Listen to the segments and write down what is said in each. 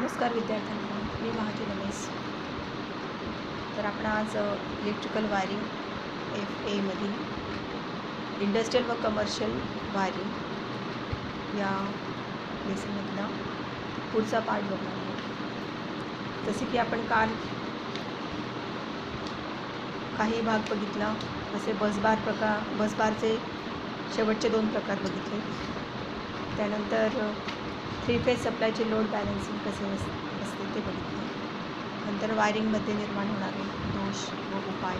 नमस्कार विद्यार्थ्यांना, मी महाजू रमेश. तर आपण आज इलेक्ट्रिकल वायरिंग FA मधील इंडस्ट्रियल व कमर्शियल वायरिंग या लेसनमधला पुढचा पार्ट बघणार आहोत. जसे की आपण काल काही भाग बघितला, जसे बसबारचे शेवटचे 2 प्रकार बघितले. त्यानंतर 3 फेज सप्लायचे लोड बॅलन्सिंग कसे असते ते बघितले. नंतर वायरिंगमध्ये निर्माण होणारे दोष व उपाय,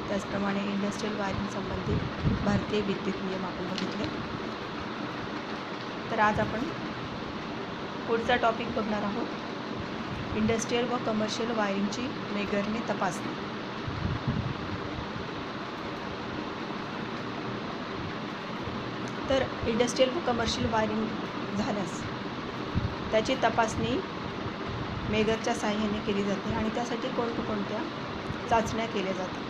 त्याचप्रमाणे इंडस्ट्रियल वायरिंग संबंधित भारतीय विद्युत नियम आपण बघितले. तर आज आपण पुढचा टॉपिक बघणार आहोत, इंडस्ट्रियल व कमर्शियल वायरिंगची मेगरने तपासणी. तर इंडस्ट्रियल व कमर्शियल वायरिंग झाल्यास त्याची तपासणी मेगरच्या साहाय्याने केली जाते आणि त्यासाठी कोणत्या चाचण्या केल्या जातात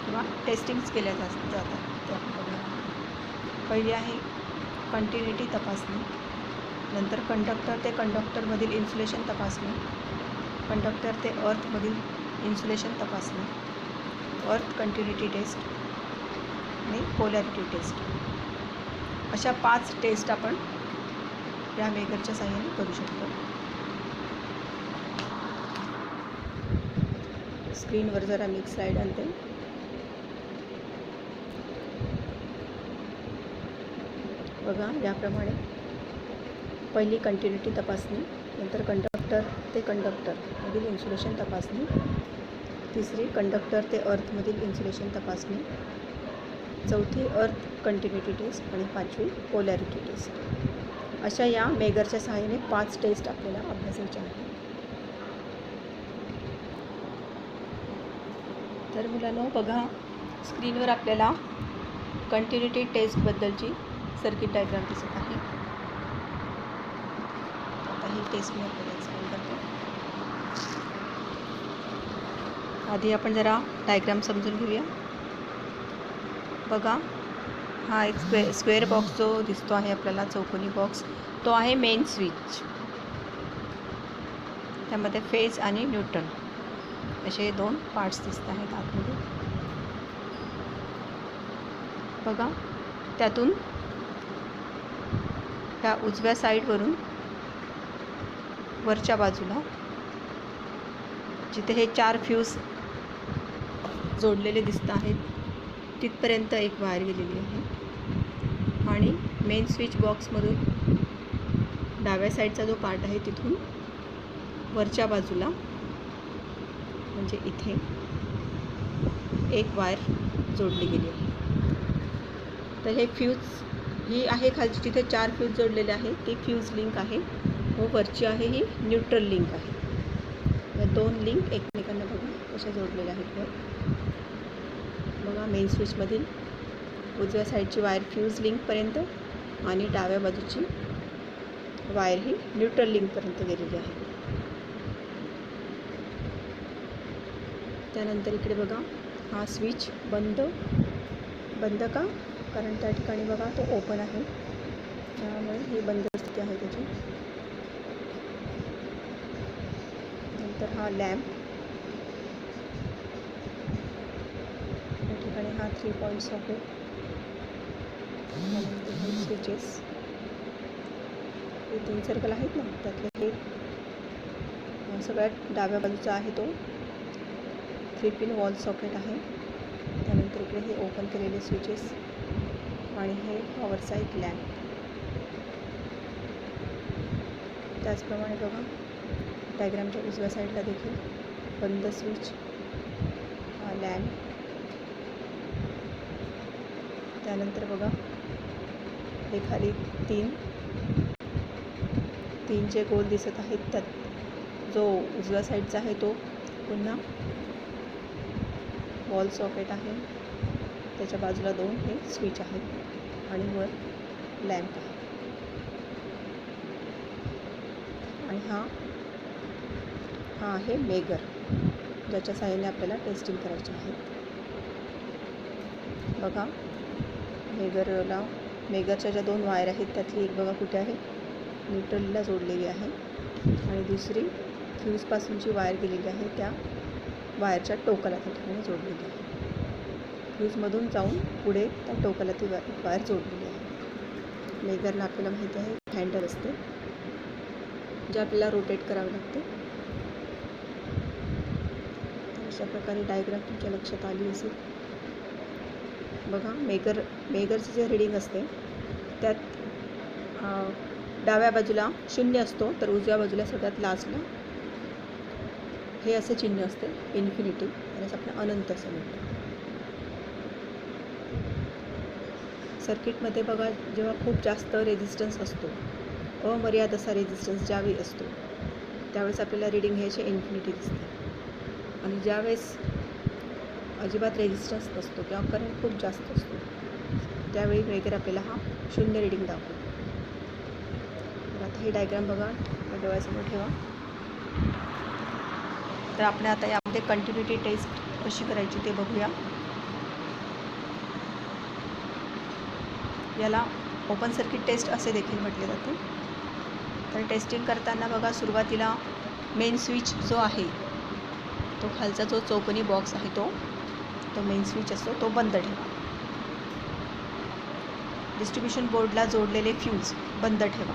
किंवा टेस्टिंग्स केल्या जातात त्या पहिली आहे कंटिन्युटी तपासणी. नंतर कंडक्टर ते कंडक्टरमधील इन्सुलेशन तपासणी, कंडक्टर ते अर्थमधील इन्सुलेशन तपासणी, अर्थ कंटिन्युटी टेस्ट आणि पोलॅरिटी टेस्ट. अशा 5 टेस्ट आपण या मेगरच्या साहाय्याने करू शकतो. स्क्रीनवर जरा मी स्लाईड आणते. बघा, याप्रमाणे पहिली कंटिन्युटी तपासणी, नंतर कंडक्टर ते कंडक्टर मधील इन्सुलेशन तपासणी, तिसरी कंडक्टर ते अर्थमधील इन्सुलेशन तपासणी, चौथी अर्थ कंटिन्युटी टेस्ट आणि 5वी पोलॅरिटी टेस्ट. अशा या मेगरच्या सहाय्याने 5 टेस्ट आपल्याला अभ्यासायच्या आहेत. तर मुलांनो, बघा, स्क्रीनवर आपल्याला कंटिन्युटी टेस्टबद्दलची सर्किट डायग्राम दिसत आहे. आता ही टेस्ट मी आपल्याला एक्सप्लेन करतो. आधी आपण जरा डायग्राम समजून घेऊया. बघा, हा एक स्क्वेअर बॉक्स जो दिसतो आहे आपल्याला, चौकोनी बॉक्स, तो आहे मेन स्विच. त्यामध्ये फेज आणि न्यूट्रल असे 2 पार्ट्स दिसत आहेत आतमध्ये. बघा, त्यातून ह्या उजव्या साईडवरून वरच्या बाजूला जिथे हे 4 फ्यूज जोडलेले दिसत आहेत तिथपर्यंत एक वायर गेलेली आहे आणि मेन स्विच बॉक्समधून डाव्या साईडचा जो पार्ट आहे तिथून वरच्या बाजूला म्हणजे इथे एक वायर जोडली गेली आहे. तर हे फ्यूज ही आहे खालची, तिथे 4 फ्यूज जोडलेले आहेत, ती फ्यूज लिंक आहे व वरची आहे ही न्यूट्रल लिंक आहे. या 2 लिंक एकमेकांना बघा कशा जोडलेल्या आहेत. बघा, मेन स्विचमधील उजव्या साईडची वायर फ्यूज लिंकपर्यंत आणि डाव्या बाजूची वायर ही न्यूट्रल लिंकपर्यंत गेलेली आहे. त्यानंतर इकडे बघा, हा स्विच बंद का, कारण त्या ठिकाणी बघा तो ओपन आहे, त्यामुळे ही बंद स्थिती आहे त्याची. नंतर हा लॅम्प, या ठिकाणी हा 3 पॉईंट सॉकेट, स्विचेस, हे 3 सर्कल आहेत ना, त्यातले हे सगळ्यात डाव्या बाजूचा आहे तो 3 पिन वॉल सॉकेट आहे. त्यानंतर इकडे हे ओपन केलेले स्विचेस आणि हे पॉवरचा एक लॅम्प. त्याचप्रमाणे बघा, डायग्रामच्या उजव्या साईडला देखील बंद स्विच, हा लॅम्प. त्यानंतर बघा, हे खाली 3 जे गोल दिसत आहेत, त्यात जो उजव्या साईडचा आहे तो पुन्हा वॉल सॉकेट आहे, त्याच्या बाजूला 2 हे स्विच आहेत आणि वर लॅम्प आहे. आणि हा आहे मेगर, ज्याच्या साहाय्याने आपल्याला टेस्टिंग करायची आहे. बघा, मेगरच्या ज्या 2 वायर आहेत त्यातली एक बघा कुठे आहे, न्यूट्रलला जोडलेली आहे आणि दुसरी फ्यूजपासूनची वायर गेलेली आहे त्या वायरच्या टोकाला त्या ठिकाणी जोडलेली आहे. फ्यूजमधून जाऊन पुढे त्या टोकाला ती वायर जोडलेली आहे. मेगरला आपल्याला माहिती आहे हँडल असते जे आपल्याला रोटेट करावे लागते. अशा प्रकारे डायग्राम तुमच्या लक्षात आली असेल. बघा मेगरचं जे रिडिंग असते त्यात डाव्या बाजूला 0 असतो तर उजव्या बाजूला सगळ्यात लास्टला हे असे चिन्ह असते इन्फिनिटी आणि आपण अनंत असं म्हणतो. सर्किटमध्ये बघा जेव्हा खूप जास्त रेझिस्टन्स असतो, अमर्याद असा रेझिस्टन्स ज्यावेळी असतो त्यावेळेस आपल्याला रिडिंग घ्यायचे इन्फिनिटी दिसते आणि ज्यावेळेस अजिबात रेझिस्टन्स नसतो किंवा करंट खूप जास्त असतो त्यावेळी मेगर आपल्याला हा 0 रिडिंग दाखवतो. आता हे डायग्राम बघा डोळ्यासमोर ठेवा. तर आपण आता यामध्ये कंटिन्युटी टेस्ट कशी करायची ते बघूया. याला ओपन सर्किट टेस्ट असे देखील म्हटले जाते. तर टेस्टिंग करताना बघा सुरुवातीला मेन स्विच जो आहे तो खालचा जो चौकोनी बॉक्स आहे तो मेन स्विच असतो तो बंद ठेवा. डिस्ट्रीब्युशन बोर्डला जोडलेले फ्यूज बंद ठेवा.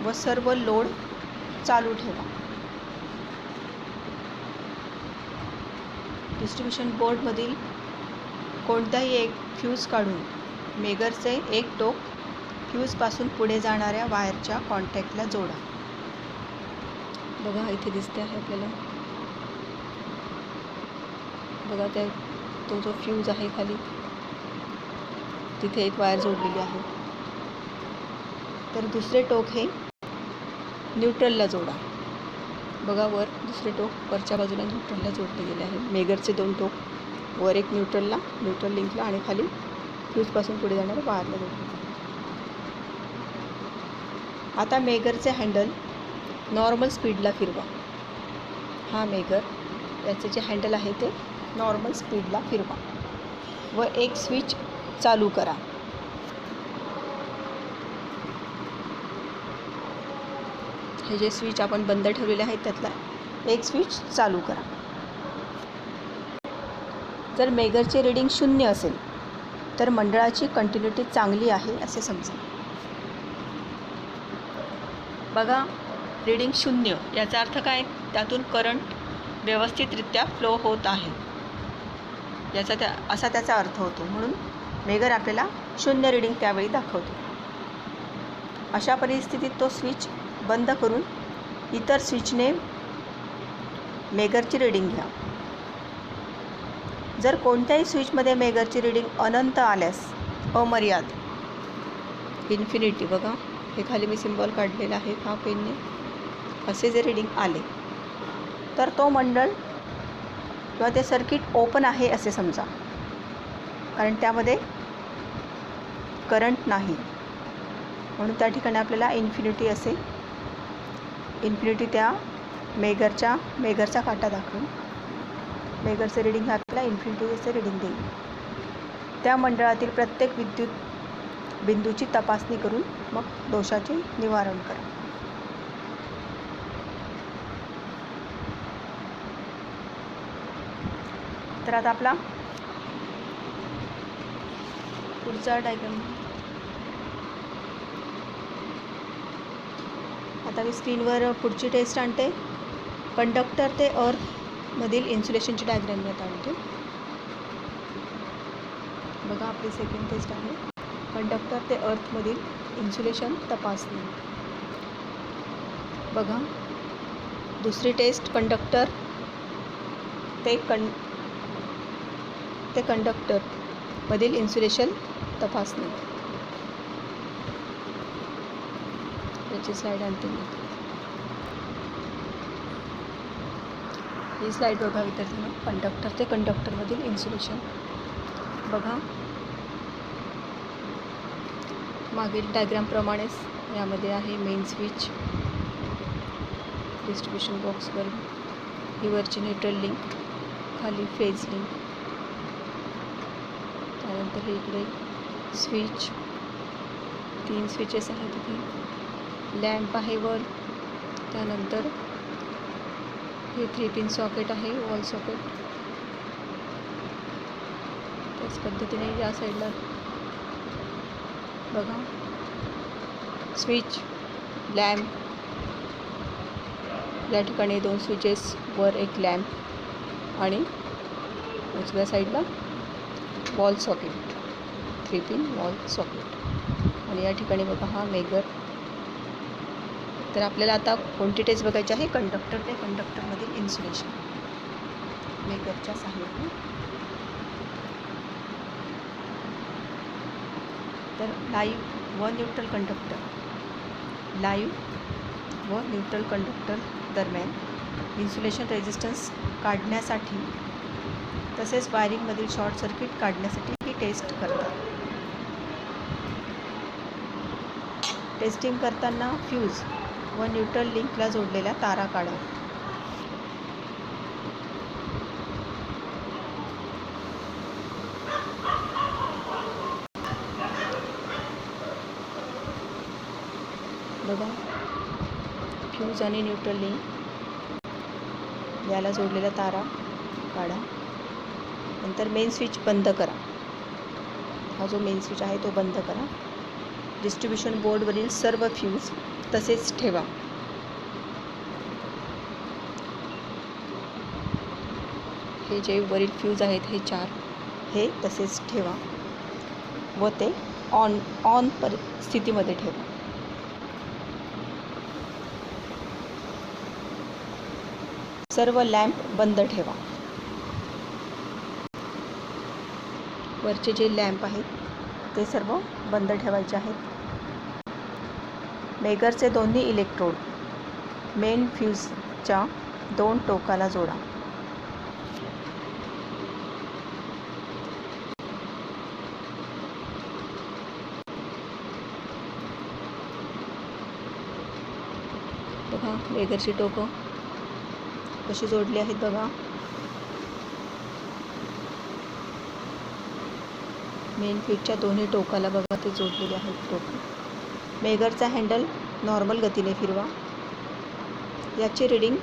व सर्व लोड चालू ठेवा. डिस्ट्रीब्युशन बोर्डमधील कोणताही एक फ्यूज काढून मेगरचे एक टोक फ्यूजपासून पुढे जाणाऱ्या वायरच्या कॉन्टॅक्टला जोडा. बघा इथे दिसते आहे आपल्याला. बघा तो जो फ्यूज आहे खाली तिथे एक वायर जोडलेली आहे. तर दुसरे टोक हे न्यूट्रलला जोडा. बघा वर दुसरे टोक वरच्या बाजूला न्यूट्रलला जोडले गेले आहे. मेगरचे 2 टोक वर एक न्यूट्रल लिंकला आणि खाली फ्यूजपासून पुढे जाणाऱ्या वायरला जोडले. आता मेगरचे हँडल नॉर्मल स्पीडला फिरवा. हा मेगर याचे जे हँडल आहे ते नॉर्मल स्पीडला फिरवा व एक स्विच चालू करा. हे जे स्विच आपण बंद ठेवलेले आहेत त्यातला एक स्विच चालू करा. जर मेगरचे रीडिंग 0 असेल तर मंडळाची कंटिन्युटी चांगली आहे असे समजा. बघा रीडिंग 0 याचा अर्थ काय? त्यातून करंट व्यवस्थितरित्या फ्लो होत आहे असा त्याचा अर्थ होतो. म्हणून मेगर आपल्याला 0 रीडिंग त्यावेळी दाखवतो. अशा परिस्थितीत तो स्विच बंद करून इतर स्विचने मेगरची रीडिंग घ्या. जर कोणत्याही स्विचमध्ये मेगरची रीडिंग अनंत आल्यास अमर्याद इन्फिनिटी बघा हे खाली मी सिम्बॉल काढलेला आहे हा पेनने असे जे रीडिंग आले तर तो मंडळ किंवा ते सर्किट ओपन आहे असे समजा. कारण त्यामध्ये करंट नाही म्हणून त्या ठिकाणी आपल्याला इन्फिनिटी त्या मेगरचा काटा दाखवून मेगरचे रीडिंग आपल्याला इन्फिनिटी असे रीडिंग देईल. त्या मंडळातील प्रत्येक विद्युत बिंदूची तपासणी करून मग दोषाचे निवारण करा. तर आता आपला पुढचा डायग्राम. आता मी स्क्रीनवर पुढची टेस्ट आणते. कंडक्टर ते अर्थमधील इन्सुलेशनची डायग्राम मी आता आणते. बघा आपली सेकंड टेस्ट आहे कंडक्टर ते अर्थमधील इन्सुलेशन तपासणी. बघा दुसरी टेस्ट कंडक्टर ते कंडक्टर मधील इन्सुलेशन तपासणी. याची स्लाइड आणते मी. ही स्लाइड बघा विद्यार्थ्यांनो. कंडक्टर ते कंडक्टरमधील इन्सुलेशन. बघा मागील डायग्रामप्रमाणेच यामध्ये आहे मेन स्विच, डिस्ट्रीब्युशन बॉक्सवर ही वरची न्यूट्रल लिंक, खाली फेज लिंक, त्यानंतर हे इकडे स्विच, 3 स्विचेस आहेत इथे, लॅम्प आहे वर, त्यानंतर हे 3 पिन सॉकेट आहे, वॉल सॉकेट. त्याच पद्धतीने या साईडला बघा स्विच, लॅम्प, या ठिकाणी 2 स्विचेस, वर एक लॅम्प आणि उजव्या साईडला wall socket, 3 pin wall socket. आणि या ठिकाणी बघा हा मेगर. तर आपल्याला आता कोणती टेस्ट बघायची आहे? कंडक्टर ते कंडक्टरमधील इन्सुलेशन मेगरच्या सहाय्याने. तर लाईव्ह व न्यूट्रल कंडक्टर, लाईव्ह व न्यूट्रल कंडक्टर दरम्यान इन्सुलेशन रेझिस्टन्स काढण्यासाठी तसेच वायरिंगमधील शॉर्ट सर्किट काढण्यासाठी ही टेस्ट करतात. टेस्टिंग करताना फ्यूज व न्यूट्रल लिंकला जोडलेल्या तारा काढा. बघा फ्यूज आणि न्यूट्रल लिंक याला जोडलेल्या तारा काढा. नंतर मेन स्विच बंद करा. हा जो मेन स्विच आहे तो बंद करा. डिस्ट्रीब्युशन बोर्डवरील सर्व फ्यूज तसेच ठेवा. हे जे वरील फ्यूज आहेत हे 4 हे तसेच ठेवा व ते ऑन स्थितीमध्ये ठेवा. सर्व लॅम्प बंद ठेवा. वरचे जे लॅम्प आहेत ते सर्व बंद ठेवायचे आहेत. मेगरचे दोन्ही इलेक्ट्रोड मेन फ्यूजच्या 2 टोकाला जोडा. बघा मेगरची टोकं कशी जोडली आहेत बघा. मेन फ्यूजच्या दोन्ही टोकाला बघा ते जोडलेले आहेत टोकं. मेगरचा हँडल नॉर्मल गतीने फिरवा. याची रीडिंग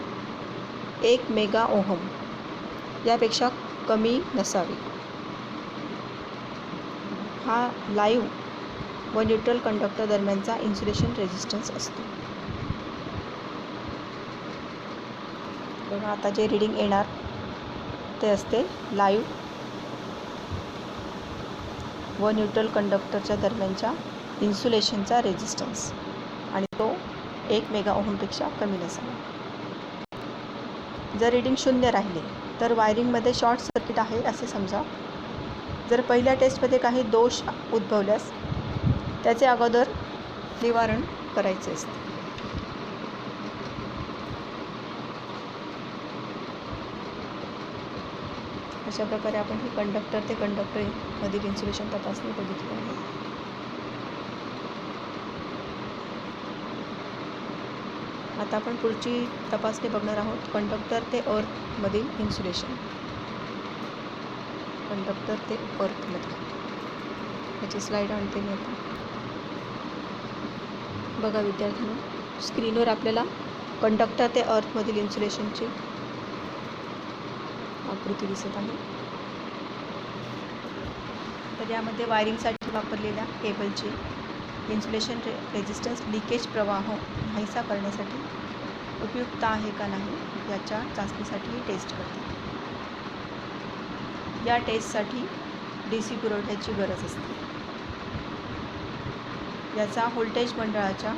1 मेगा ओहम यापेक्षा कमी नसावी. हा लाईव्ह व न्यूट्रल कंडक्टर दरम्यानचा इन्सुलेशन रेझिस्टन्स असतो. बघा आता जे रीडिंग येणार ते असते लाईव्ह व न्यूट्रल कंडक्टरच्या दरम्यानच्या इन्सुलेशनचा रेझिस्टन्स आणि तो 1 मेगा ओहमपेक्षा कमी नसावा. जर रीडिंग 0 राहिले तर वायरिंगमध्ये शॉर्ट सर्किट आहे असे समजा. जर पहिल्या टेस्टमध्ये काही दोष उद्भवल्यास त्याचे अगोदर निवारण करायचे असते. अशा प्रकारे आपण ही कंडक्टर ते कंडक्टरमधील इन्सुलेशन तपासणी बघितली आहे. आता आपण पुढची तपासणी बघणार आहोत कंडक्टर ते अर्थमधील इन्सुलेशन. कंडक्टर ते अर्थमध्ये याची स्लाईड आणते मी आता. बघा विद्यार्थ्यांनो स्क्रीनवर आपल्याला कंडक्टर ते अर्थमधील इन्सुलेशनची आकृती दिसत आहे. तर यामध्ये वायरिंगसाठी वापरलेल्या केबलची इन्सुलेशन रेझिस्टन्स लिकेज प्रवाह नाहीसा करण्यासाठी उपयुक्त आहे का नाही याच्या चाचणीसाठी टेस्ट करतात. या टेस्टसाठी DC पुरवठ्याची गरज असते. याचा व्होल्टेज मंडळाच्या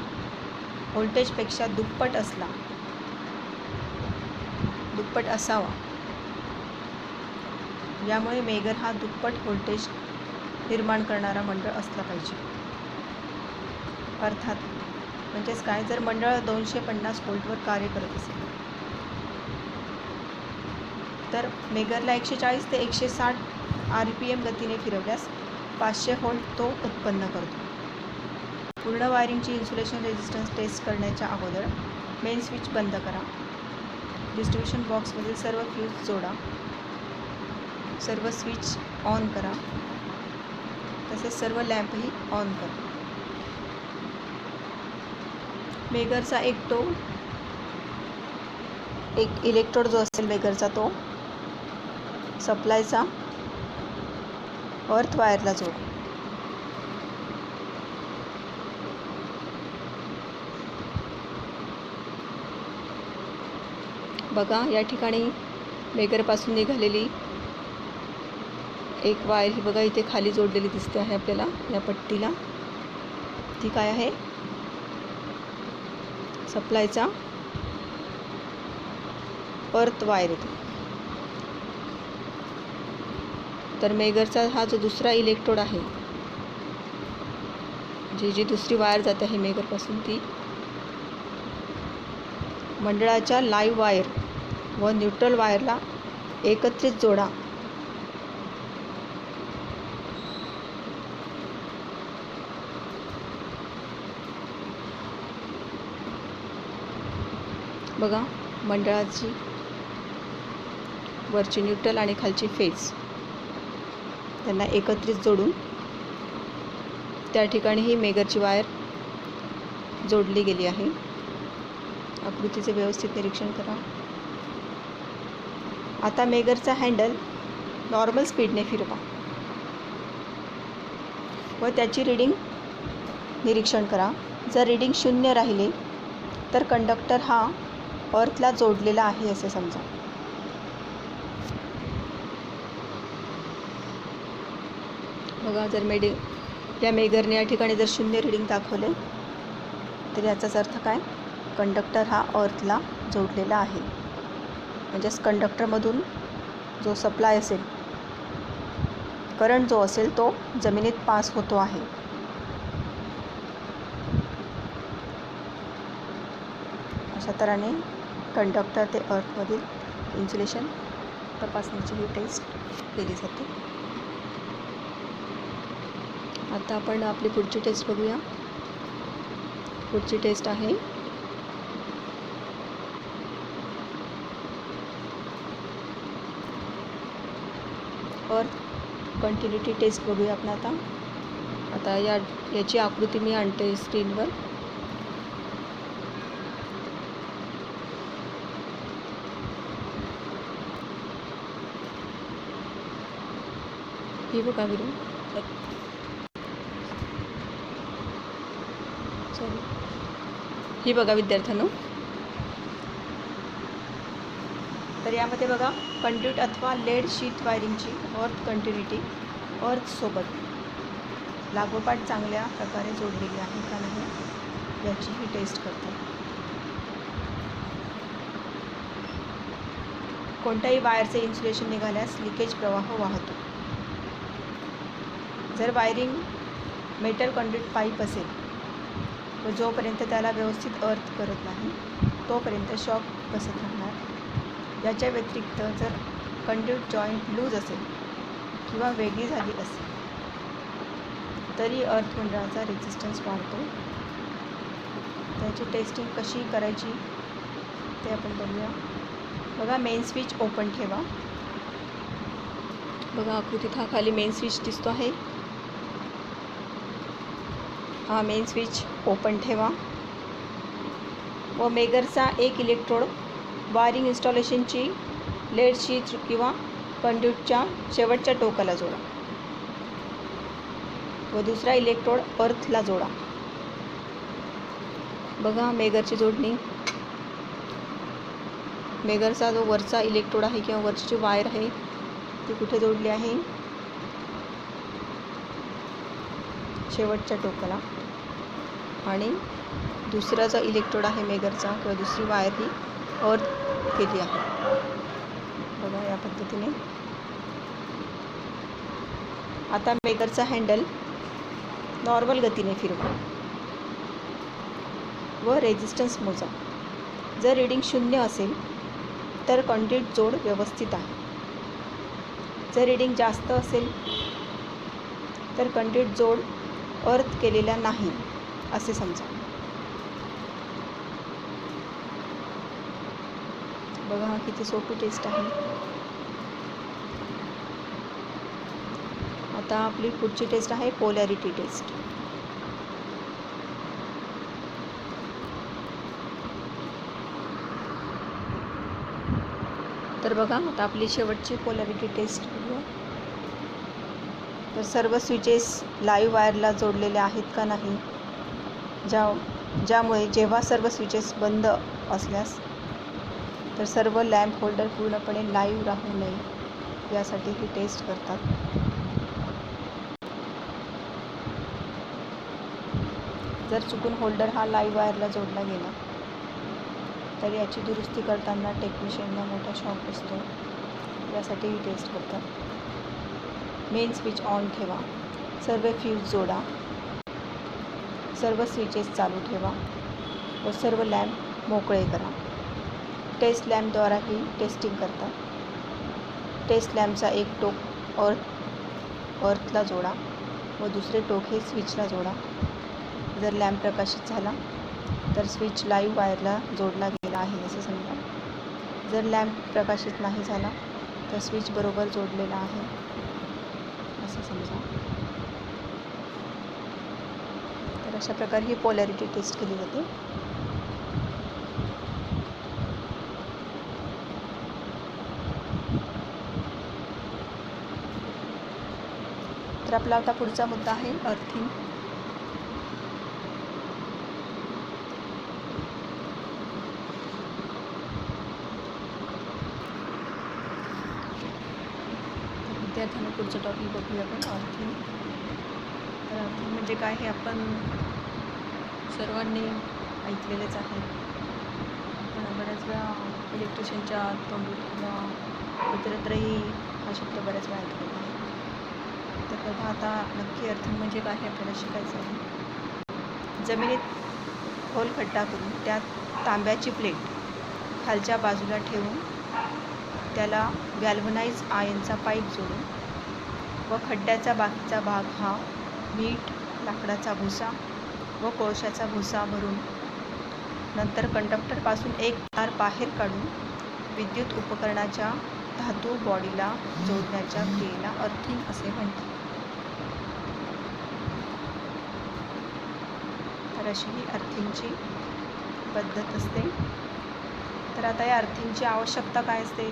व्होल्टेजपेक्षा दुप्पट असावा. यामुळे मेगर हा दुप्पट व्होल्टेज निर्माण करणारा मंडळ असला पाहिजे. अर्थात म्हणजेच काय, जर मंडळ 250 व्होल्टवर कार्य करत असेल तर मेगरला 140 ते 160 RPM गतीने फिरवल्यास 500 व्होल्ट तो उत्पन्न करतो. पूर्ण वायरिंगची इन्सुलेशन रेझिस्टन्स टेस्ट करण्याच्या अगोदर मेन स्विच बंद करा. डिस्ट्रीब्युशन बॉक्समधील सर्व फ्यूज जोडा. सर्व स्विच ऑन करा. तसेच सर्व लॅम्पही ऑन करा. मेगरचा एक इलेक्ट्रोड जो असेल मेगरचा तो सप्लायचा अर्थ वायरला जोडा. बघा या ठिकाणी मेगरपासून निघालेली एक वायर ही बघा इथे खाली जोडलेली दिसते आहे आपल्याला या पट्टीला. ती काय आहे? सप्लायचा अर्थ वायर येतो. तर मेगरचा हा जो दुसरा इलेक्ट्रोड आहे, जी दुसरी वायर जाते आहे मेगरपासून, ती मंडळाच्या लाईव्ह वायर व न्यूट्रल वायरला एकत्रित जोडा. बघा मंडळाची वरची न्यूट्रल आणि खालची फेज त्यांना एकत्रित जोडून त्या ठिकाणी ही मेगरची वायर जोडली गेली आहे. आकृतीचे व्यवस्थित निरीक्षण करा. आता मेगरचा हँडल नॉर्मल स्पीडने फिरवा व त्याची रीडिंग निरीक्षण करा. जर रीडिंग 0 राहिले तर कंडक्टर हा अर्थला जोडलेला आहे असे समजा. बघा जर या मेगरने या ठिकाणी जर 0 रीडिंग दाखवले तर याचाच अर्थ काय? कंडक्टर हा अर्थला जोडलेला आहे. म्हणजेच कंडक्टरमधून जो सप्लाय असेल, करंट जो असेल तो जमिनीत पास होतो आहे. अशा तऱ्हेने कंडक्टर ते अर्थमधील इन्सुलेशन तपासण्याची ही टेस्ट केली जाते. आता आपण आपली पुढची टेस्ट बघूया. पुढची टेस्ट आहे अर्थ कंटिन्युटी टेस्ट बघूया आपण. आता याची आकृती मी आणते स्क्रीनवर. ही बघा ही बघा विद्यार्थ्यांनो. तर यामध्ये बघा कंड्यूट अथवा लेड शीट वायरिंगची अर्थ कंटिन्युटी अर्थसोबत लागोपाठ चांगल्या प्रकारे जोडलेली आहे का नाही याची ही टेस्ट करते. कोणत्याही वायरचे इन्सुलेशन निघाल्यास लिकेज प्रवाह वाहतो. जर वायरिंग मेटल कंड्यूट पाईप असेल व जोपर्यंत त्याला व्यवस्थित अर्थ करत नाही तोपर्यंत शॉक बसत राहणार. याच्या व्यतिरिक्त जर कंड्यूट जॉईंट लूज असेल किंवा वेगळी झाली असेल तरी अर्थ मंडळाचा रेझिस्टन्स वाढतो. त्याची टेस्टिंग कशी करायची ते आपण बघूया. बघा मेन स्विच ओपन ठेवा. बघा आकृतीत हा खाली मेन स्विच दिसतो आहे. हा मेन स्विच ओपन ठेवा व मेगरचा एक इलेक्ट्रोड वायरिंग इन्स्टॉलेशनची लेड शीट किंवा कंड्यूटच्या शेवटच्या टोकाला जोडा व दुसरा इलेक्ट्रोड अर्थला जोडा. बघा मेगरची जोडणी. मेगरचा जो वरचा इलेक्ट्रोड आहे किंवा वरची जी वायर आहे ती कुठे जोडली आहे? शेवटच्या टोकाला. आणि दुसरा जो इलेक्ट्रोड आहे मेगरचा किंवा दुसरी वायर ही अर्थ केली आहे. बघा या पद्धतीने. आता मेगरचा हँडल नॉर्मल गतीने फिरवा व रेझिस्टन्स मोजा. जर रीडिंग 0 असेल तर कंड्यूट जोड व्यवस्थित आहे. जर रीडिंग जास्त असेल तर कंड्यूट जोड अर्थ केलेला नाही असे समजा. बघा हा किती सोपी टेस्ट आहे. आता आपली पुढची टेस्ट आहे पोलॅरिटी टेस्ट. तर बघा आता आपली शेवटची पोलॅरिटी टेस्ट बघूया. तर सर्व स्विचेस लाईव्ह वायरला जोडलेले आहेत का नाही, ज्यामुळे जेव्हा सर्व स्विचेस बंद असल्यास तर सर्व लॅम्प होल्डर पूर्णपणे लाईव्ह राहू नये यासाठी ही टेस्ट करतात. जर चुकून होल्डर हा लाईव्ह वायरला जोडला गेला तर याची दुरुस्ती करताना टेक्निशियनला मोठा शॉक बसतो, यासाठी ही टेस्ट करतात. मेन स्विच ऑन ठेवा, सर्व फ्यूज जोडा, सर्व स्विचेस चालू ठेवा व सर्व लॅम्प मोकळे करा. टेस्ट लॅम्पद्वारा ही टेस्टिंग करतात. टेस्ट लॅम्पचा एक टोक अर्थला जोडा व दुसरे टोक हे स्विचला जोडा. जर लॅम्प प्रकाशित झाला तर स्विच लाईव्ह वायरला जोडला गेला आहे असे समजा. जर लॅम्प प्रकाशित नाही झाला तर स्विच बरोबर जोडलेला आहे असं समजा. तर अशा प्रकारे ही पोलॅरिटी टेस्ट केली जाते. तर आपला आता पुढचा मुद्दा आहे अर्थिंग. विद्यार्थ्यांना पुढचं टॉपिक बघूया आपण अर्थिंग. तर अर्थिंग म्हणजे काय हे आपण सर्वांनी ऐकलेलेच आहे. आपण बऱ्याच वेळा इलेक्ट्रिशियनच्या तोंडून किंवा इतरत्रही हा शब्द बऱ्याच वेळा ऐकलेला आहे. तर बघा आता नक्की अर्थिंग म्हणजे काय हे आपल्याला शिकायचं आहे. जमिनीत खोल खड्डा करून त्यात तांब्याची प्लेट खालच्या बाजूला ठेवून त्याला गॅल्व्हनाइज आयनचा पाईप जोडून व खड्ड्याचा बाकीचा भाग हा मीठ, लाकडाचा भुसा व कोळशाचा भुसा भरून नंतर कंडक्टरपासून एक तार बाहेर काढून विद्युत उपकरणाच्या धातू बॉडीला जोडण्याच्या क्रियेला अर्थिंग असे म्हणतात. तर अशी ही अर्थिंगची पद्धत असते. तर आता या अर्थिंगची आवश्यकता काय असते,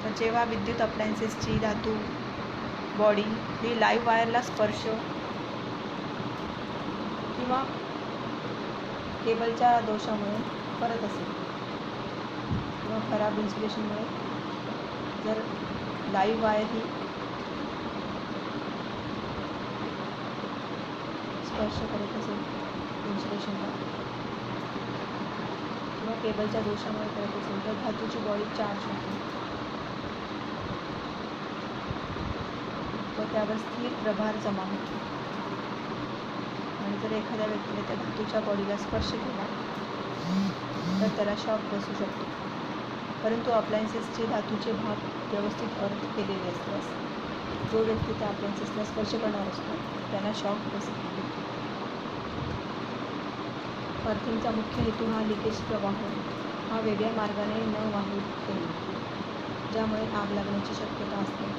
तर जेव्हा विद्युत अप्लायन्सेसची धातू बॉडी ही लाईव्ह वायरला स्पर्श किंवा केबलच्या दोषामुळे करत असेल किंवा खराब इन्सुलेशनमुळे जर लाईव्ह वायर ही स्पर्श करत असेल इन्सुलेशनला किंवा केबलच्या दोषामुळे करत असेल तर धातूची बॉडी चार्ज होते व त्यावर स्थिर प्रभार जमा होतो आणि जर एखाद्या व्यक्तीने त्या धातूच्या बॉडीला स्पर्श केला तर त्याला शॉक बसू शकतो. परंतु अप्लायन्सेसचे धातूचे भाग व्यवस्थित अर्थ केलेले असल्यास जो व्यक्ती त्या अप्लायन्सेसला स्पर्श करणार असतो त्याला शॉक बसत नाही. अर्थिंगचा मुख्य हेतू हा लिकेज प्रवाह हा वेगळ्या मार्गाने न वाहू देणे, ज्यामुळे आग लागण्याची शक्यता असते.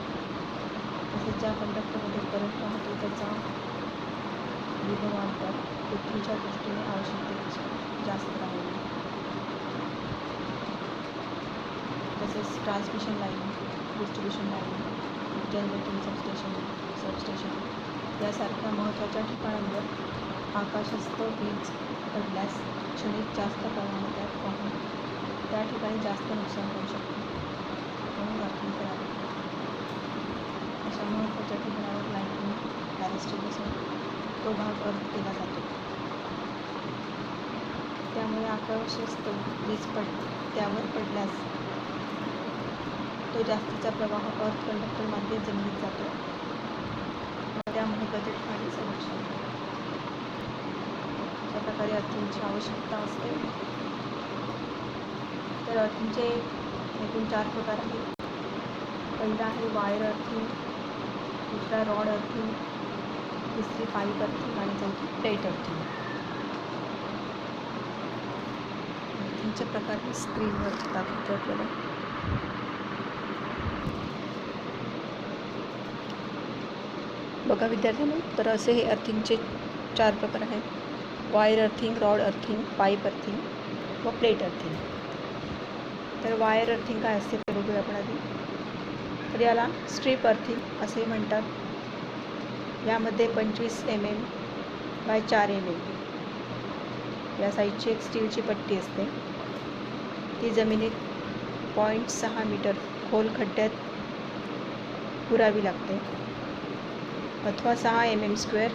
तसेच ज्या कंडक्टरमध्ये करंट वाहतो त्याचा विभवांतर पृथ्वीच्या दृष्टीने आवश्यकतेपेक्षा जास्त राहील. तसेच transmission line, distribution line, generating substation यासारख्या महत्त्वाच्या ठिकाणांवर आकाशस्थ वीज पडल्यास क्षणिक जास्त प्रमाणात त्यात वाहून त्या ठिकाणी जास्त नुकसान होऊ शकते, म्हणून अर्थिंग करावे. अशा महत्त्वाच्या ठिकाणावर लाईटिंग ॲरेस्टिंग असून तो भाग अर्थ केला जातो. त्यामुळे आकाशस्थ वीज त्यावर पडल्यास तो जास्तीचा प्रवाह अर्थ कंडक्टरमध्ये जमिनीत जातो व त्या महत्त्वाच्या ठिकाणी संरक्षण होते. अशा प्रकारे अर्थिंगची आवश्यकता असते. तर अर्थिंगचे एकूण 4 प्रकार आहेत. पहिला आहे वायर अर्थिंग, दुसरा रॉड अर्थिंग, तिसरी पाईप अर्थिंग आणि चौथी प्लेट अर्थिंग. अर्थिंगचे प्रकार हे स्क्रीनवर दाखवते आपल्याला. बघा विद्यार्थ्यांनो, तर असे हे अर्थिंगचे 4 प्रकार आहेत. Wire earthing, rod earthing, pipe earthing व प्लेट अर्थिंग. तर वायर अर्थिंग काय असते ते बघूया आपण आधी. तर याला स्ट्रीप अर्थिंग असे म्हणतात. यामध्ये 25 mm बाय 4 mm या साईजची एक स्टीलची पट्टी असते. ती जमिनीत 0.6 मीटर खोल खड्ड्यात पुरावी लागते, अथवा 6 mm²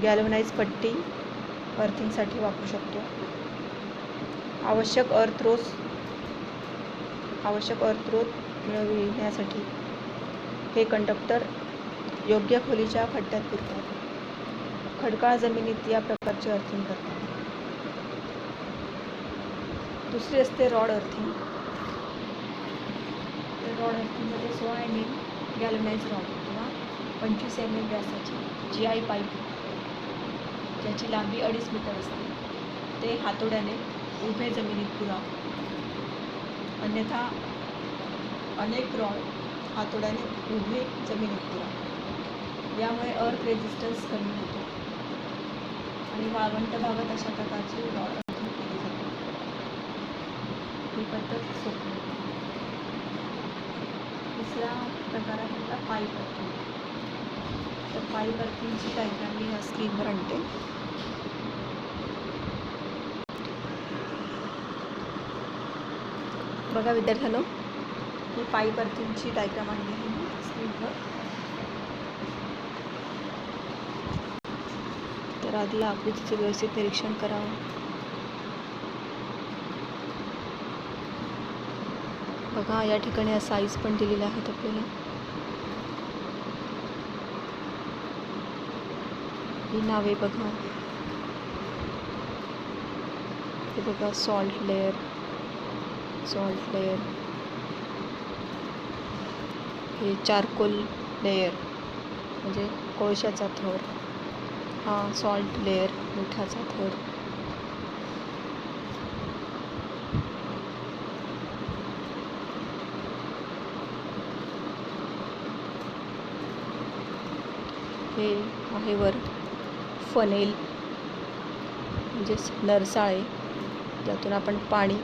गॅल्वनाइज पट्टी अर्थिंगसाठी वापरू शकतो. आवश्यक अर्थरोध मिळविण्यासाठी हे कंडक्टर योग्य खोलीच्या खड्ड्यात पुरतात. खडकाळ जमिनीत या प्रकारचे अर्थिंग करतात. दुसरी असते रॉड अर्थिंग. तर रॉड अर्थिंगमध्ये 16 mm गॅल्वनाइज रॉड किंवा 25 mm व्यासाची GI पाईप, ज्याची लांबी 2.5 मीटर असते, ते हातोड्याने उभे जमिनीत पुरा. अन्यथा अनेक रॉड हातोड्याने उभे जमिनीत पुरा. यामुळे अर्थ रेझिस्टन्स कमी होतो आणि वाळवंट भागात अशा प्रकारची रॉड अर्थिंग केली जाते. ही पद्धत सोपी. तिसरा प्रकार आहे पाईप अर्थिंग. तर पाईप अर्थिंगची डायग्राम मी या स्क्रीनवर आणते. बघा विद्यार्थ्यांनो, ही पाईप अर्थिंगची डायग्राम आणली आहे मी स्क्रीनवर. तर आधी आकृतीचे व्यवस्थित निरीक्षण करावं. बघा या ठिकाणी साईज पण दिलेल्या आहेत आपल्याला. ही नावे बघा. हे बघा सॉल्ट लेयर, हे चारकोल लेयर म्हणजे कोळशाचा थर, हा सॉल्ट लेयर मिठाचा थर. हे आहे वर फनेल म्हणजे नरसाळे, ज्यातून आपण पाणी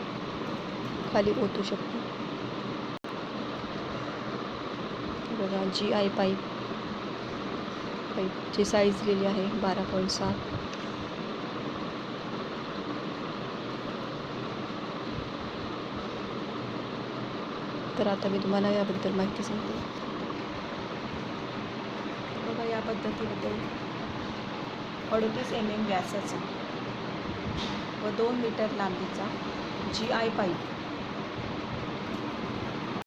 खाली ओतू शकतो. बघा GI पाईपची साईज दिलेली आहे 12.7. तर आता मी तुम्हाला याबद्दल माहिती सांगते. बघा या पद्धतीबद्दल 38 mm व्यासाचा व 2 मीटर लांबीचा GI पाईप